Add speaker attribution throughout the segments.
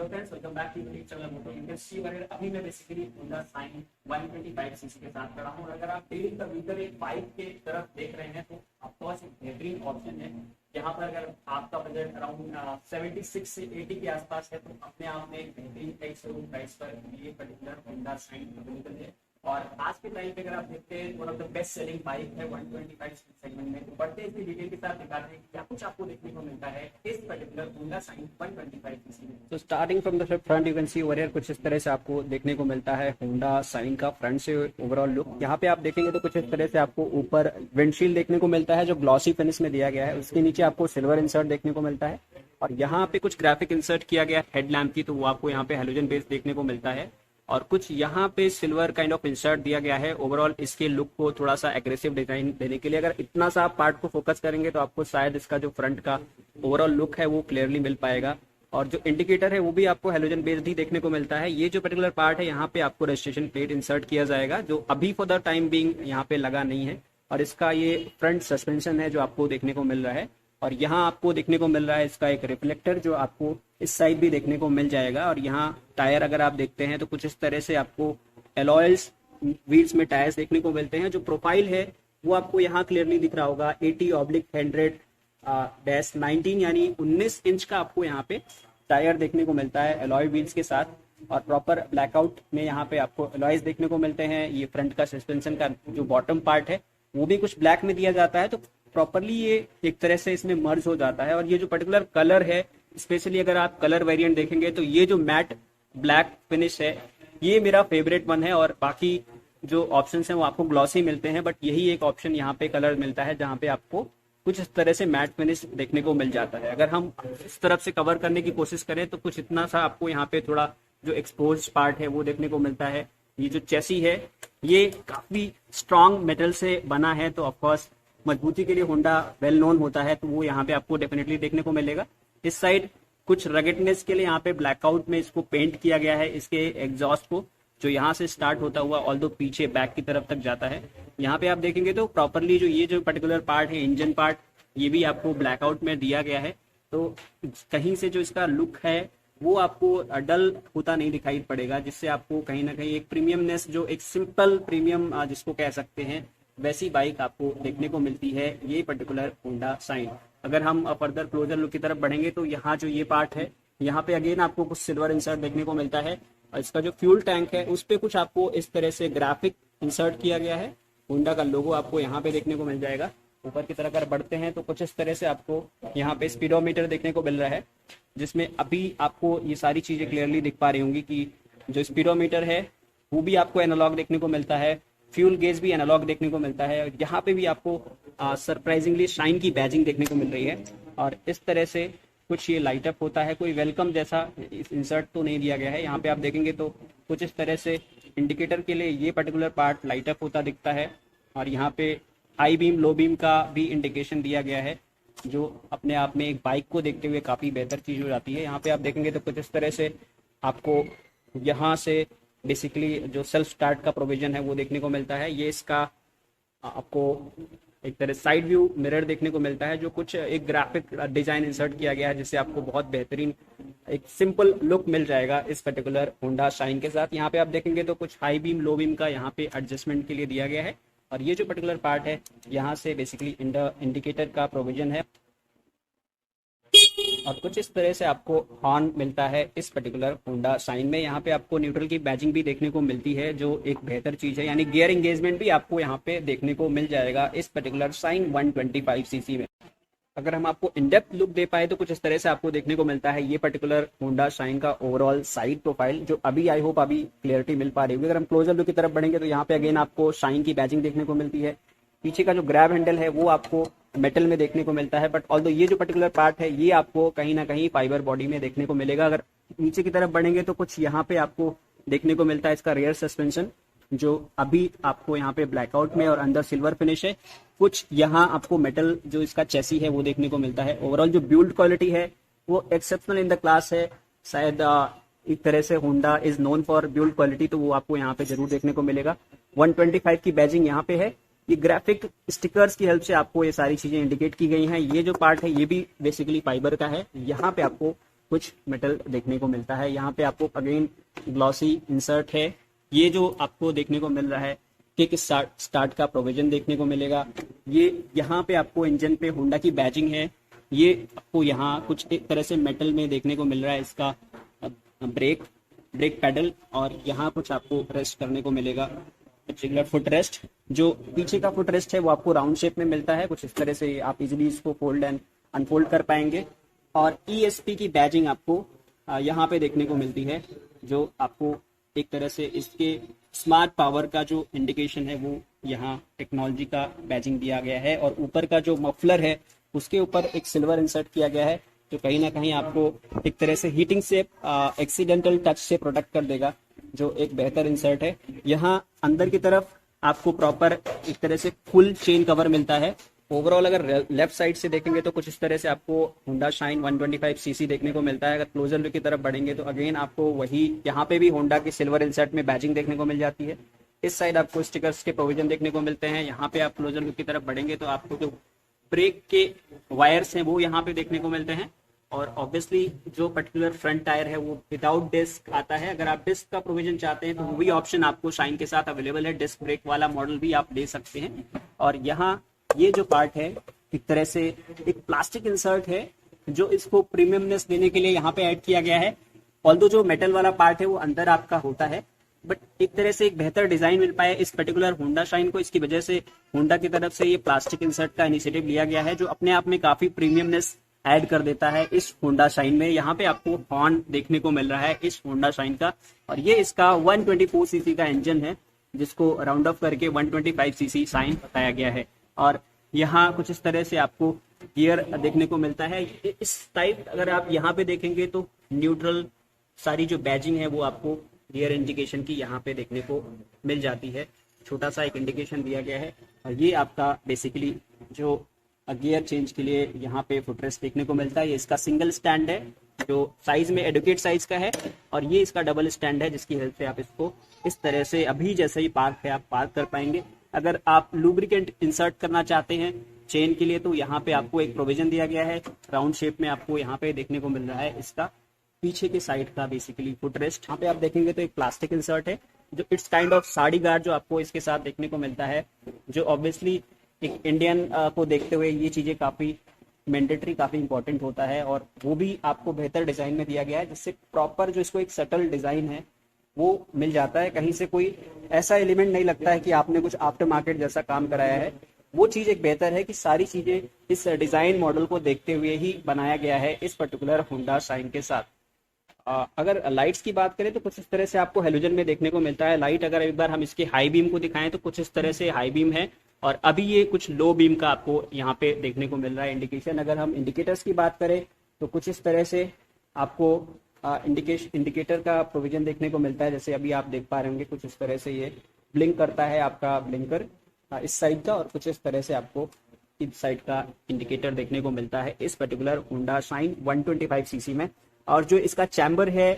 Speaker 1: Hello friends, welcome back to YouTube channel Moto Industry. और अभी मैं बेसिकली होंडा साइन 125 सीसी के साथ खड़ा हूँ। और अगर आप डेली कम्यूटर एक बाइक के तरफ देख रहे हैं तो आपके पास एक बेहतरीन ऑप्शन है। यहाँ पर अगर आपका बजट अराउंड 76 से 80 के आसपास है तो अपने आप में एक बेहतरीन एक शोरूम प्राइस पर ये पर्टिकुलर होंडा साइन अवेलेबल है। और आज के टाइम पे अगर आप देखते हैं one of the best selling bike है 125 सेगमेंट में। तो बढ़ते इसकी डिटेल के साथ दिखाते हैं क्या कुछ आपको देखने को मिलता है इस पर्टिकुलर होंडा साइन 125 सीसी में।
Speaker 2: तो starting from the front you can see over here कुछ इस तरह से आपको देखने को मिलता है होंडा साइन का फ्रंट से ओवरऑल लुक। यहाँ पे आप देखेंगे तो कुछ इस तरह से आपको ऊपर विंडशील्ड देखने को मिलता है जो ग्लॉसी फिनिश में दिया गया है। उसके नीचे आपको सिल्वर इंसर्ट देखने को मिलता है और यहाँ पे कुछ ग्राफिक इंसर्ट किया गया है हेडलैम्प की, तो वो आपको यहाँ पे हेलोजन बेस देखने को मिलता है। और कुछ यहाँ पे सिल्वर काइंड ऑफ इंसर्ट दिया गया है ओवरऑल इसके लुक को थोड़ा सा एग्रेसिव डिजाइन देने के लिए। अगर इतना सा आप पार्ट को फोकस करेंगे तो आपको शायद इसका जो फ्रंट का ओवरऑल लुक है वो क्लियरली मिल पाएगा। और जो इंडिकेटर है वो भी आपको हेलोजन बेस्ड ही देखने को मिलता है। ये जो पर्टिकुलर पार्ट है यहाँ पे आपको रजिस्ट्रेशन प्लेट इंसर्ट किया जाएगा जो अभी फॉर द टाइम बीइंग यहाँ पे लगा नहीं है। और इसका ये फ्रंट सस्पेंशन है जो आपको देखने को मिल रहा है। और यहाँ आपको देखने को मिल रहा है इसका एक रिफ्लेक्टर जो आपको इस साइड भी देखने को मिल जाएगा। और यहाँ टायर अगर आप देखते हैं तो कुछ इस तरह से आपको एलॉयल्स व्हील्स में टायर्स देखने को मिलते हैं। जो प्रोफाइल है वो आपको यहाँ क्लियरली दिख रहा होगा 80/100-19 यानी 19 इंच का आपको यहाँ पे टायर देखने को मिलता है एलॉय व्हील्स के साथ। और प्रॉपर ब्लैकआउट में यहाँ पे आपको एलॉयज देखने को मिलते हैं। ये फ्रंट का सस्पेंशन का जो बॉटम पार्ट है वो भी कुछ ब्लैक में दिया जाता है, तो प्रॉपरली ये एक तरह से इसमें मर्ज हो जाता है। और ये जो पर्टिकुलर कलर है स्पेशली अगर आप कलर वेरिएंट देखेंगे तो ये जो मैट ब्लैक फिनिश है ये मेरा फेवरेट वन है। और बाकी जो ऑप्शंस हैं वो आपको ग्लॉसी मिलते हैं, बट यही एक ऑप्शन यहाँ पे कलर मिलता है जहाँ पे आपको कुछ इस तरह से मैट फिनिश देखने को मिल जाता है। अगर हम इस तरफ से कवर करने की कोशिश करें तो कुछ इतना सा आपको यहाँ पे थोड़ा जो एक्सपोज पार्ट है वो देखने को मिलता है। ये जो चेसी है ये काफी स्ट्रॉन्ग मेटल से बना है, तो ऑफकोर्स मजबूती के लिए होंडा वेल नोन होता है, तो वो यहाँ पे आपको डेफिनेटली देखने को मिलेगा। इस साइड कुछ रगेडनेस के लिए यहाँ पे ब्लैकआउट में इसको पेंट किया गया है इसके एग्जॉस्ट को, जो यहाँ से स्टार्ट होता हुआ ऑल्दो पीछे बैक की तरफ तक जाता है। यहाँ पे आप देखेंगे तो प्रॉपरली जो ये जो पर्टिकुलर पार्ट है इंजन पार्ट ये भी आपको ब्लैकआउट में दिया गया है। तो कहीं से जो इसका लुक है वो आपको डल होता नहीं दिखाई पड़ेगा, जिससे आपको कहीं ना कहीं एक प्रीमियमनेस जो एक सिंपल प्रीमियम जिसको कह सकते हैं वैसी बाइक आपको देखने को मिलती है ये पर्टिकुलर होंडा साइन। अगर हम फर्दर क्लोजर लुक की तरफ बढ़ेंगे तो यहाँ जो ये पार्ट है यहाँ पे अगेन आपको कुछ सिल्वर इंसर्ट देखने को मिलता है। और इसका जो फ्यूल टैंक है उस पे कुछ आपको इस तरह से ग्राफिक इंसर्ट किया गया है। होंडा का लोगो आपको यहाँ पे देखने को मिल जाएगा। ऊपर की तरफ अगर बढ़ते हैं तो कुछ इस तरह से आपको यहाँ पे स्पीडोमीटर देखने को मिल रहा है, जिसमें अभी आपको ये सारी चीजें क्लियरली दिख पा रही होंगी कि जो स्पीडोमीटर है वो भी आपको एनालॉग देखने को मिलता है, फ्यूल गेज भी एनालॉग देखने को मिलता है। और यहाँ पे भी आपको सरप्राइजिंगली शाइन की बैजिंग देखने को मिल रही है। और इस तरह से कुछ ये लाइट अप होता है, कोई वेलकम जैसा इंसर्ट तो नहीं दिया गया है। यहाँ पे आप देखेंगे तो कुछ इस तरह से इंडिकेटर के लिए ये पर्टिकुलर पार्ट लाइट अप होता दिखता है। और यहाँ पे हाई बीम लो बीम का भी इंडिकेशन दिया गया है, जो अपने आप में एक बाइक को देखते हुए काफी बेहतर चीज हो जाती है। यहाँ पे आप देखेंगे तो कुछ इस तरह से आपको यहाँ से बेसिकली जो सेल्फ स्टार्ट का प्रोविजन है वो देखने को मिलता है। ये इसका आपको एक तरह साइड व्यू मिरर देखने को मिलता है, जो कुछ एक ग्राफिक डिजाइन इंसर्ट किया गया है, जिससे आपको बहुत बेहतरीन एक सिंपल लुक मिल जाएगा इस पर्टिकुलर होंडा शाइन के साथ। यहाँ पे आप देखेंगे तो कुछ हाई बीम लो बीम का यहाँ पे एडजस्टमेंट के लिए दिया गया है। और ये जो पर्टिकुलर पार्ट है यहाँ से बेसिकली इंडिकेटर का प्रोविजन है। और कुछ इस तरह से आपको हॉर्न मिलता है इस पर्टिकुलर होंडा साइन में। यहाँ पे आपको न्यूट्रल की बैजिंग भी देखने को मिलती है, जो एक बेहतर चीज है, यानी गियर एंगेजमेंट भी आपको यहाँ पे देखने को मिल जाएगा इस पर्टिकुलर साइन 125 सीसी में। अगर हम आपको इनडेप्थ लुक दे पाए तो कुछ इस तरह से आपको देखने को मिलता है ये पर्टिकुलर होंडा शाइन का ओवरऑल साइड प्रोफाइल, जो अभी आई होप अभी क्लियरिटी मिल पा रही होगी। अगर हम क्लोजर लुक की तरफ बढ़ेंगे तो यहाँ पे अगेन आपको शाइन की बैजिंग देखने को मिलती है। पीछे का जो ग्रैब हैंडल है वो आपको मेटल में देखने को मिलता है, बट ऑल्दो ये जो पर्टिकुलर पार्ट है ये आपको कहीं ना कहीं फाइबर बॉडी में देखने को मिलेगा। अगर नीचे की तरफ बढ़ेंगे तो कुछ यहाँ पे आपको देखने को मिलता है इसका रियर सस्पेंशन, जो अभी आपको यहाँ पे ब्लैकआउट में और अंदर सिल्वर फिनिश है। कुछ यहाँ आपको मेटल जो इसका चेसी है वो देखने को मिलता है। ओवरऑल जो बिल्ड क्वालिटी है वो एक्सेप्शनल इन द क्लास है। शायद एक तरह से Honda is known for build quality, तो वो आपको यहाँ पे जरूर देखने को मिलेगा। 125 की बैजिंग यहाँ पे है। ये ग्राफिक स्टिकर्स की हेल्प से आपको ये सारी चीजें इंडिकेट की गई हैं। ये जो पार्ट है ये भी बेसिकली फाइबर का है। यहाँ पे आपको कुछ मेटल देखने को मिलता है। यहाँ पे आपको अगेन ग्लॉसी इंसर्ट है। ये जो आपको देखने को मिल रहा है किक स्टार्ट का प्रोविजन देखने को मिलेगा। ये यहाँ पे आपको इंजन पे होंडा की बैजिंग है। ये आपको यहाँ कुछ एक तरह से मेटल में देखने को मिल रहा है इसका ब्रेक पैडल, और यहाँ कुछ आपको रेस्ट करने को मिलेगा, रेगुलर फुट रेस्ट। जो पीछे का फुट रेस्ट है वो आपको राउंड शेप में मिलता है, कुछ इस तरह से आप इजीली इसको फोल्ड एंड अनफोल्ड कर पाएंगे। और ESP की बैजिंग आपको यहाँ पे देखने को मिलती है, जो आपको एक तरह से इसके स्मार्ट पावर का जो इंडिकेशन है वो यहाँ टेक्नोलॉजी का बैजिंग दिया गया है। और ऊपर का जो मफलर है उसके ऊपर एक सिल्वर इंसर्ट किया गया है, जो कहीं ना कहीं आपको एक तरह से हीटिंग से एक्सीडेंटल टच से प्रोटेक्ट कर देगा, जो एक बेहतर इंसर्ट है। यहाँ अंदर की तरफ आपको प्रॉपर एक तरह से फुल चेन कवर मिलता है। ओवरऑल अगर लेफ्ट साइड से देखेंगे तो कुछ इस तरह से आपको होंडा शाइन 125 सीसी देखने को मिलता है। अगर क्लोजर लुक की तरफ बढ़ेंगे तो अगेन आपको वही यहाँ पे भी होंडा की सिल्वर इंसर्ट में बैजिंग देखने को मिल जाती है। इस साइड आपको स्टिकर्स के प्रोविजन देखने को मिलते हैं। यहाँ पे आप क्लोजर लुक की तरफ बढ़ेंगे तो आपको जो ब्रेक के वायर्स हैं वो यहाँ पे देखने को मिलते हैं। और ऑब्वियसली जो पर्टिकुलर फ्रंट टायर है वो विदाउट डिस्क आता है। अगर आप डिस्क का प्रोविजन चाहते हैं तो वो भी ऑप्शन आपको शाइन के साथ अवेलेबल है। डिस्क ब्रेक वाला मॉडल भी आप ले सकते हैं। और यहाँ ये जो पार्ट है एक तरह से एक प्लास्टिक इंसर्ट है, जो इसको प्रीमियमनेस देने के लिए यहाँ पे ऐड किया गया है। ऑल्दो जो मेटल वाला पार्ट है वो अंदर आपका होता है, बट एक तरह से एक बेहतर डिजाइन मिल पाया इस पर्टिकुलर होंडा शाइन को। इसकी वजह से होंडा की तरफ से ये प्लास्टिक इंसर्ट का इनिशिएटिव लिया गया है, जो अपने आप में काफी प्रीमियमनेस ऐड कर देता है इस होंडा शाइन में। यहाँ पे आपको हॉर्न देखने को मिल रहा है इस होंडा शाइन का, और ये इसका 124 सीसी का इंजन है, जिसको राउंड ऑफ करके 125 सीसी शाइन बताया गया है। और यहाँ कुछ इस तरह से आपको गियर देखने को मिलता है। इस टाइप अगर आप यहाँ पे देखेंगे तो न्यूट्रल सारी जो बैजिंग है वो आपको गियर इंडिकेशन की यहाँ पे देखने को मिल जाती है। छोटा सा एक इंडिकेशन दिया गया है। और ये आपका बेसिकली जो गियर चेंज के लिए यहाँ पे फुटरेस्ट देखने को मिलता है। ये इसका सिंगल स्टैंड है, जो साइज में एडुकेट साइज का है, और ये इसका डबल स्टैंड है, जिसकी हेल्प से आप इसको इस तरह से अभी जैसे ही पार्क है आप पार्क कर पाएंगे। अगर आप लुब्रिकेंट इंसर्ट करना चाहते हैं चेन के लिए तो यहाँ पे आपको एक प्रोविजन दिया गया है। राउंड शेप में आपको यहाँ पे देखने को मिल रहा है इसका पीछे के साइड का बेसिकली फुटरेस्ट। यहाँ पे आप देखेंगे तो एक प्लास्टिक इंसर्ट है, जो it's kind of sari guard जो आपको इसके साथ देखने को मिलता है, जो ऑब्वियसली एक इंडियन को देखते हुए ये चीजें काफी मैंडेटरी, काफी इंपॉर्टेंट होता है। और वो भी आपको बेहतर डिजाइन में दिया गया है, जिससे प्रॉपर जो इसको एक सटल डिजाइन है वो मिल जाता है। कहीं से कोई ऐसा एलिमेंट नहीं लगता है कि आपने कुछ आफ्टर मार्केट जैसा काम कराया है। वो चीज एक बेहतर है कि सारी चीजें इस डिजाइन मॉडल को देखते हुए ही बनाया गया है इस पर्टिकुलर होंडा शाइन के साथ। अगर लाइट्स की बात करें तो कुछ इस तरह से आपको हेलोजन में देखने को मिलता है लाइट। अगर एक बार हम इसके हाई बीम को दिखाएं तो कुछ इस तरह से हाई बीम है, और अभी ये कुछ लो बीम का आपको यहाँ पे देखने को मिल रहा है इंडिकेशन। अगर हम इंडिकेटर्स की बात करें तो कुछ इस तरह से आपको इंडिकेटर का प्रोविजन देखने को मिलता है। जैसे अभी आप देख पा रहे होंगे कुछ इस तरह से ये ब्लिंक करता है आपका ब्लिंकर इस साइड का, और कुछ इस तरह से आपको इस साइड का इंडिकेटर देखने को मिलता है इस पर्टिकुलर होंडा शाइन 125 सीसी में। और जो इसका चैम्बर है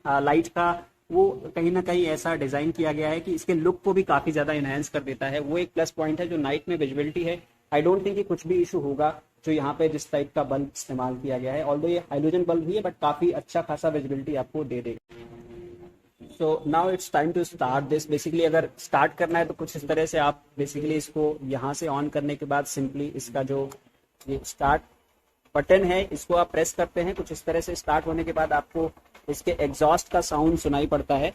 Speaker 2: लाइट का, वो कहीं ना कहीं ऐसा डिजाइन किया गया है कि इसके लुक को भी काफी ज्यादा इनहेंस कर देता है। वो एक प्लस पॉइंट है जो नाइट में विजिबिलिटी है। आई डोंट थिंक कि कुछ भी इशू होगा जो यहाँ पे जिस टाइप का बल्ब इस्तेमाल किया गया है। ऑल्दो ये हाइड्रोजन बल्ब भी है, बट काफी अच्छा खासा विजिबिलिटी आपको दे देगा। So now it's time to start this. Basically अगर स्टार्ट करना है तो कुछ इस तरह से आप बेसिकली इसको यहाँ से ऑन करने के बाद सिंपली इसका जो ये स्टार्ट बटन है इसको आप प्रेस करते हैं। कुछ इस तरह से स्टार्ट होने के बाद आपको इसके एग्जॉस्ट का साउंड सुनाई पड़ता है।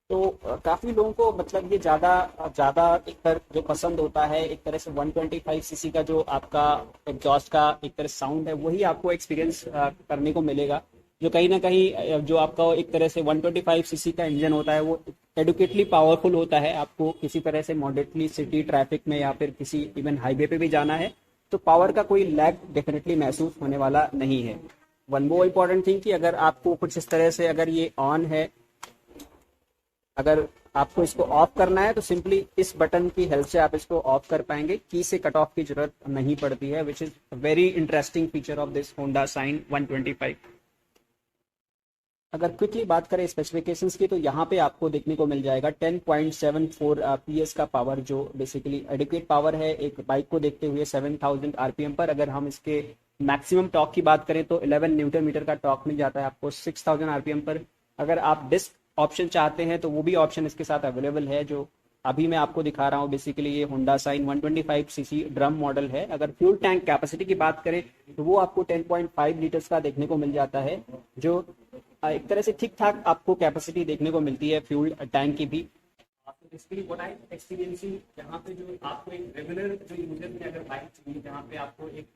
Speaker 2: तो काफी लोगों को मतलब ये ज्यादा एक तरह जो पसंद होता है, एक तरह से 125 सीसी का जो आपका एग्जॉस्ट का एक तरह साउंड है वही आपको एक्सपीरियंस करने को मिलेगा। जो कहीं ना कहीं जो आपका एक तरह से 125 सीसी का इंजन होता है वो एडुकेटली पावरफुल होता है। आपको किसी तरह से मॉडरेटली सिटी ट्रैफिक में या फिर किसी इवन हाईवे पे भी जाना है तो पावर का कोई लैग डेफिनेटली महसूस होने वाला नहीं है। वन मोर इम्पोर्टेंट थिंग कि अगर आपको कुछ इस तरह से अगर ये ऑन है, अगर आपको इसको ऑफ करना है तो सिंपली इस बटन की हेल्प से आप इसको ऑफ कर पाएंगे। की से कट ऑफ की जरूरत नहीं पड़ती है, which is very interesting feature of this Honda shine 125। अगर क्विकली बात करें स्पेसिफिकेशंस की, तो यहाँ पे आपको देखने को मिल जाएगा 10.74 PS का पावर, जो बेसिकली एडिक्वेट पावर है एक बाइक को देखते हुए 7000 RPM पर। अगर हम इसके मैक्सिमम टॉर्क की बात करें तो 11 न्यूटन मीटर का टॉर्क मिल जाता है आपको 6000 RPM पर। अगर आप डिस्क ऑप्शन चाहते हैं तो वो भी ऑप्शन इसके साथ अवेलेबल है, जो अभी मैं आपको दिखा रहा हूँ। बेसिकली ये Honda sign 125cc drum model है। अगर फ्यूल टैंक कैपेसिटी की बात करें तो वो आपको 10.5 लीटर्स का देखने को मिल जाता है, जो एक तरह से ठीक ठाक आपको कैपेसिटी देखने को मिलती है फ्यूल टैंक की भी।
Speaker 1: बेसिकली व्हाट आई एक्सपीरियंसिंग, यहाँ पे जो आपको एक रेगुलर जो यूजर में अगर बाइक चाहिए जहाँ पे आपको एक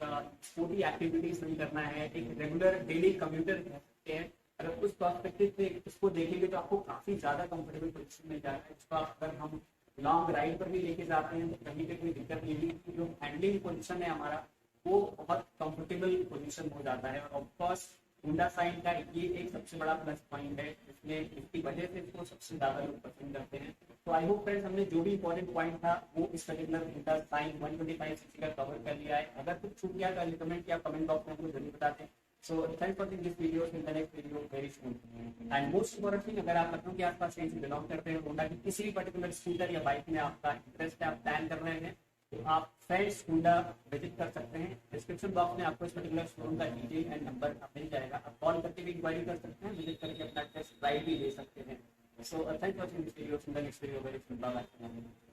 Speaker 1: स्पोर्टी एक्टिविटीज नहीं करना है, एक रेगुलर डेली कम्यूटर कह सकते हैं, अगर उस पर्सपेक्टिव से इसको देखेंगे तो आपको काफी ज्यादा कंफर्टेबल पोजीशन मिल जाएगा। इसको अगर हम लॉन्ग राइड पर भी लेके जाते हैं तो कहीं पे कोई दिक्कत नहीं होगी। जो हैंडलिंग पोजीशन है हमारा वो बहुत कंफर्टेबल पोजीशन हो जाता है। और ऑफकोर्स होंडा साइन का ये एक सबसे बड़ा प्लस पॉइंट है, इसमें इसकी वजह से इसको सबसे ज्यादा लोग पसंद करते हैं। तो आई होप फ्रेंड्स हमने जो भी इंपॉर्टेंट पॉइंट था वो इस पर्टिकुलर होंडा साइन 125cc का कवर कर लिया है। अगर कुछ छूट गया तो रिकमेंड किया कमेंट बॉक्स में हमको जरूर बताते हैं। So thanks for watching this video. In the next video very soon. And most important thing, अगर आप लखनऊ के आसपास कहीं से बिलोंग करते हैं, होंडा की किसी भी पर्टिकुलर स्कूटर या बाइक में आपका इंटरेस्ट है, आप प्लान कर रहे हैं, तो आप फ्रेंड्स होंडा विजिट कर सकते हैं। डिस्क्रिप्शन बॉक्स में आपको इस पर्टिकुलर शोरूम का डिटेल एंड नंबर मिल जाएगा। आप कॉल करके भी इंक्वायरी कर सकते हैं, विजिट करके अपना टेस्ट ड्राइव भी ले सकते हैं। So thanks for watching this video. In the next video very soon. Bye bye.